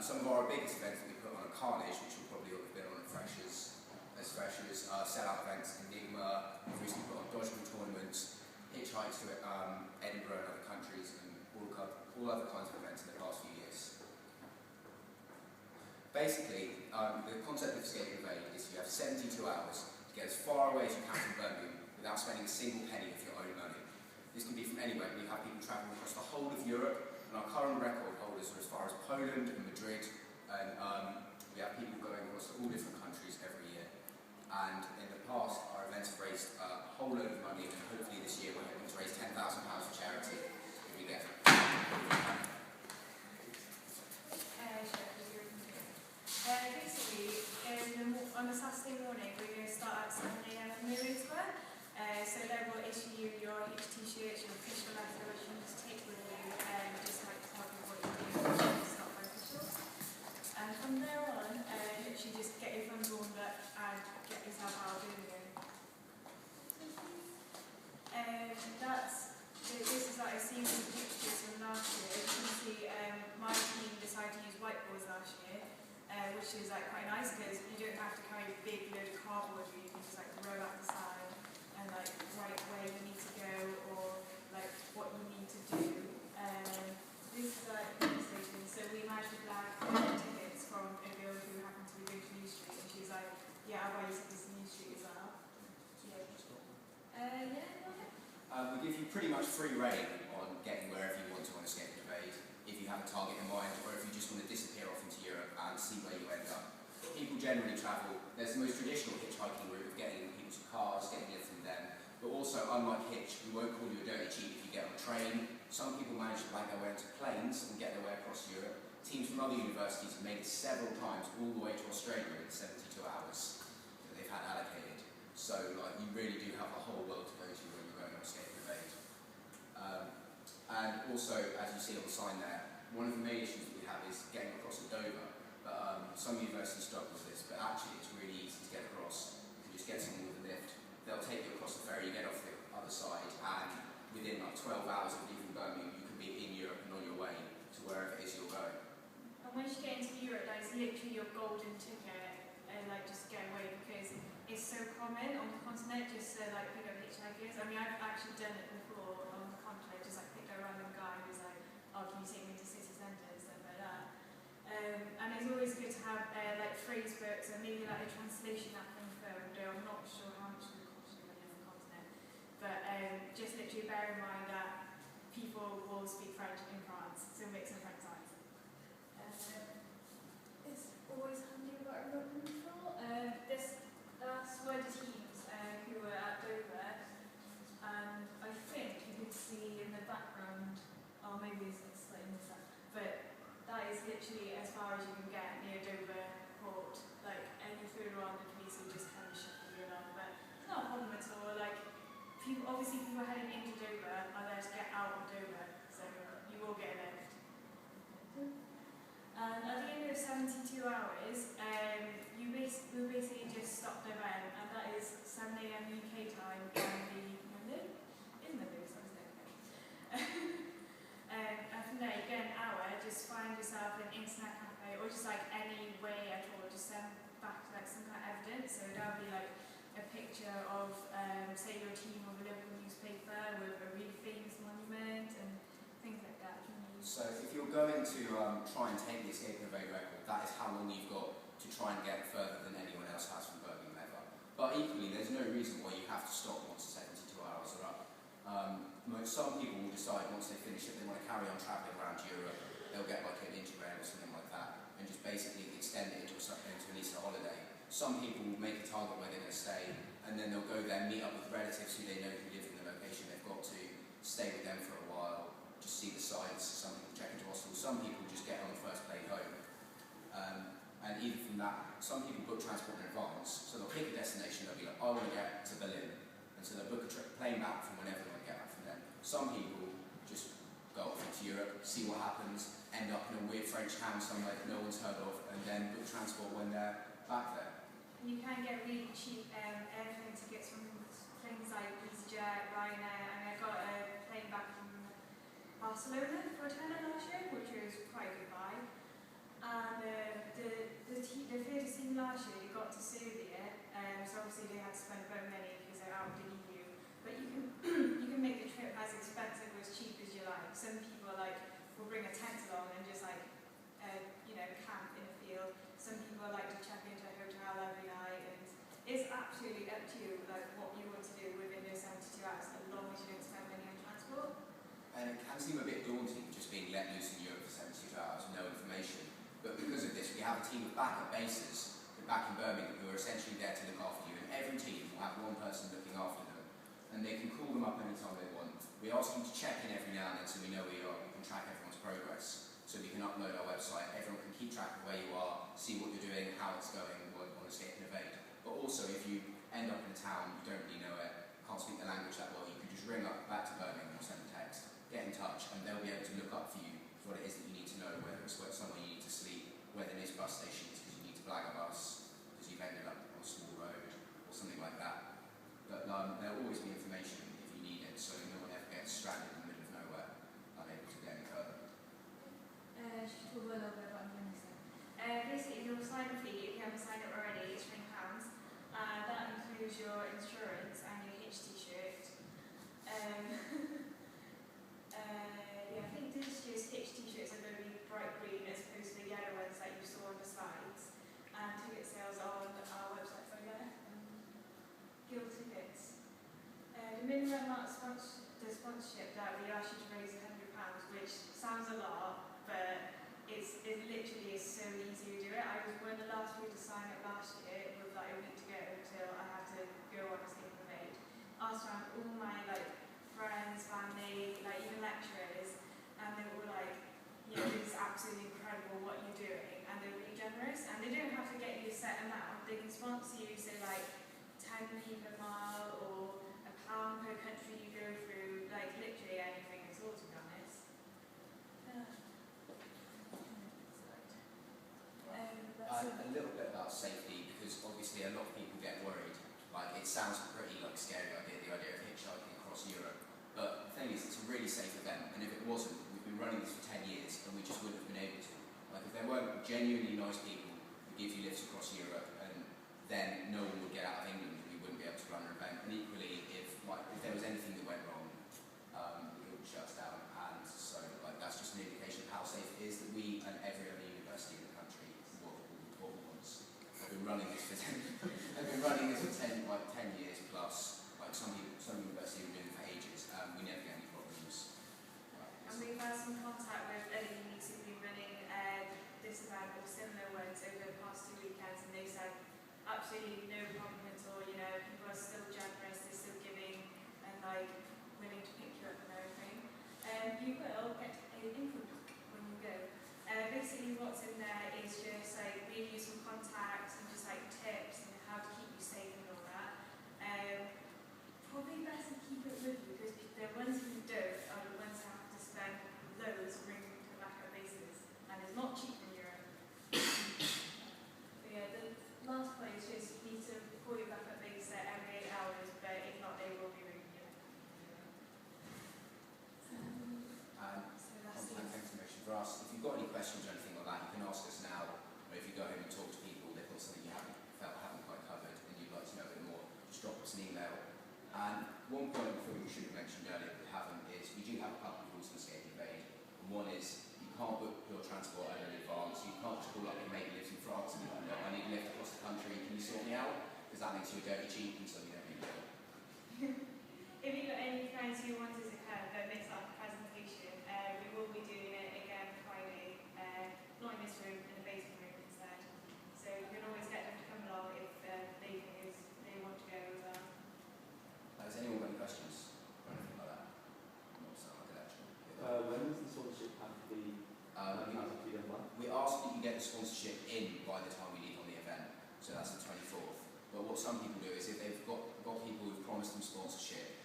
Some of our biggest events that we put on are Carnage, which will probably have been on at Freshers, sell-out events, Enigma, we've recently put on dodgeball tournaments, Hitch hikes to Edinburgh and other countries, and all other kinds of events in the past few years. Basically, the concept of Escape and Evade is you have 72 hours to get as far away as you can from Birmingham without spending a single penny of your own money. This can be from anywhere. We have people travelling across the whole of Europe, and our current record holders are as far as Poland and Madrid, and we have people going across all different countries every year. And in the past, our events have raised a whole load of money, and hopefully this year we're hoping to raise £10,000 for charity if we get it. Basically, on a Saturday morning, we're going to start at 7 AM at Mermaid Square. So they will issue you your Hitch t-shirts, your official letter, which you need to take with you, just like tell you what you're doing, it's not by officials. And from there on, literally just get your funds warmed up and get yourself out of Birmingham. This is like a series of pictures from last year. You can see my team decided to use whiteboards last year, which is like quite nice because you don't have to carry a big load of cardboard. You can just like roll out the side and like write where you need to go or like what you need to do. This is like the station. So we managed to blag tickets from a girl who happened to be going to New Street, and she was like, "Yeah, I'll buy you tickets to New Street as well." We give you pretty much free rein on getting wherever you want to on Escape and Evade, if you have a target in mind, or if you just want to disappear off into Europe and see where you end up. People generally travel, there's the most traditional hitchhiking route of getting in people's cars, getting in from them, but also, unlike Hitch, we won't call you a dirty cheat if you get on a train. Some people manage to bag their way onto planes and get their way across Europe. Teams from other universities have made it several times all the way to Australia in 72 hours that they've had allocated. So you really do have a whole world to go to when you're going on Escape and Evade. And also, as you see on the sign there, one of the main issues that we have is getting across to Dover. But some universities struggle with this, but actually it's really easy to get across. You just get someone with a lift. They'll take you across the ferry, you get off the other side, and within like 12 hours of leaving Birmingham, you can be in Europe and on your way to wherever it is you're going. And once you get into Europe, that is literally your golden ticket, and like just get away because it's so common on the continent just to like pick up hitchhikers. I mean, I've actually done it before on the continent, just like picked up a random guy who's like, "Oh, can you take me to city centre?" and stuff like that. And it's always good to have like phrase books and maybe like a translation app on the phone. Though I'm not sure how much it would cost you when you're on the continent, but just literally bear in mind that people will speak French in France, so make some friends eyes. It's always handy about a remote control. That's were the teams who were at Dover, and I think you can see in the background, or maybe it's slightly missed that, but that is literally as far as you can get near Dover Port. Like any further on, the police will just kind of shuffle you along, but it's not a problem at all. Like obviously people heading into Dover are there to get out of Dover, so you will get a lift. And at the end of 72 hours, we basically just stopped the event, and that is 7 AM UK time on the Monday? In Monday, so it's and from there, you get an hour, just find yourself an internet cafe, or just like any way at all, just send back like some kind of evidence. So that'll be like a picture of, say, your team of a local newspaper with a really famous monument and things like that. So if you're going to try and take the Escape and Evade record, that is how long you've got to try and get further than anyone else has from Birmingham ever. But equally, there's no reason why you have to stop once the 72 hours are up. Some people will decide once they finish it, they want to carry on travelling around Europe. They'll get like an Interrail or something like that, and just basically extend it into an Easter holiday. Some people will make a target where they're going to stay, and then they'll go there, meet up with relatives who they know who live in the location they've got to, stay with them for a while, just see the sights. Some people check into hostels, some people just get on the first plane home. And even from that, some people book transport in advance, so they'll pick a destination, they'll be like, I want to get to Berlin, and so they'll book a plane back from whenever they want to get back from there. Some people just go off into Europe, see what happens, end up in a weird French town somewhere that no one's heard of, and then book transport when they're back there. You can get really cheap airplane tickets from things like EasyJet, Ryanair, and I got a plane back from Barcelona for a tenner last year, which was quite a good buy. And the furthest team last year got to Serbia, so obviously they had to spend a bit of money because they're out of the EU. But you can you can make the trip as expensive or as cheap as you like. Some people will bring a tent along and just camp in a field. Some people like to check into a hotel every night, and it's absolutely up to you what you want to do within those 72 hours, as long as you don't spend money on transport. And it can seem a bit daunting just being let loose in Europe for 72 hours, no information. But because of this, we have a team of backup bases back in Birmingham who are essentially there to look after you, and every team will have one person looking after them, and they can call them up anytime they want. We ask them to check in every now and then so we know where you are, we can track everyone's progress, so we can upload our website, everyone can keep track of where you are, see what you're doing, how it's going, what escape and evade. But also, if you end up in a town, you don't really know it, can't speak the language that well, you can just ring up back to Birmingham or send a text, get in touch, and they'll be able to look up for you what it is that you need to know, whether it's somewhere you need to sleep, whether it is bus stations because you need to flag a bus because you've ended up on a small road or something like that. But there'll always be information if you need it, so no one ever gets stranded in the middle of nowhere, unable to get any further. Should talk a little bit about Venice. Basically, your sign-up fee, if you haven't signed up already, is £20. That includes your insurance and your Hitch t-shirt. I think this year's Hitch t-shirts are going to be bright green as opposed to the yellow ones that you saw on the slides. And ticket sales on our website for Guild tickets. The minimum amount of the sponsorship that we asked you to raise is £100, which sounds a lot, but it literally is so easy to do it. I was one of the last people to sign up last year with a week to go until I had to go on a escape and evade. Asked around all my friends, family, even lecturers, and they were all this is absolutely incredible what you're doing, and they're really generous, and they don't have to get you a set amount. They can sponsor you, say £10p per mile or £1 per country you go through, literally anything at all, to be honest. A little bit about safety, because obviously a lot of people get worried. It sounds a pretty scary idea, the idea of hitchhiking across Europe. But the thing is, it's a really safe event, and if it wasn't, we've been running this for 10 years, and we just wouldn't have been able to. If there weren't genuinely nice people who give you lifts across Europe, and then no one would get out of England, and we wouldn't be able to run an event. And equally, if there was anything that went wrong, it would shut us down. And so, that's just an indication of how safe it is that we and every other university in the country have been running this for 10 years plus. Some universities have been doing it for ages. We never get any problems. And we've had some contact with other unis who've been running this event or similar ones over the past 2 weekends, and they said absolutely no problem at all. People are still generous, they're still giving, and willing to pick you up and everything. You will get an info book when you go. Basically, what's in there is just really useful contacts and just tips and how to keep you safe and all that. Probably best to keep it with you, because the ones who don't are the ones who have to spend loads ringing to backup bases, and it's not cheap in Europe. But the last point is just you need to call your backup base every 8 hours, but if not, they will be ringing you. Contact information for us. If you've got any questions or anything like that, you can ask us now, or if you go home and talk to people, they've got something you haven't quite covered, and you'd like to know a bit more, just drop us an email. And one point before we should have mentioned earlier that we haven't is we do have a couple of rules in escape and evade. And one is you can't book your transport in advance. You can't just call up your mate who lives in France and be like, I need a lift across the country, can you sort me out? Because that makes you a dirty cheat, and so we don't need it. If you've got any friends who want us to come but miss our presentation, we will be doing it again Friday, not in this room, in the basement room instead. So you can always get them to come along if they want to go as well. Has anyone got any questions or anything like that? Not sound like a lecture. When does the sponsorship have to be done by? We ask that you get the sponsorship in by the time we leave on the event, so that's the 24th. But what some people do is if they've got people who've promised them sponsorship,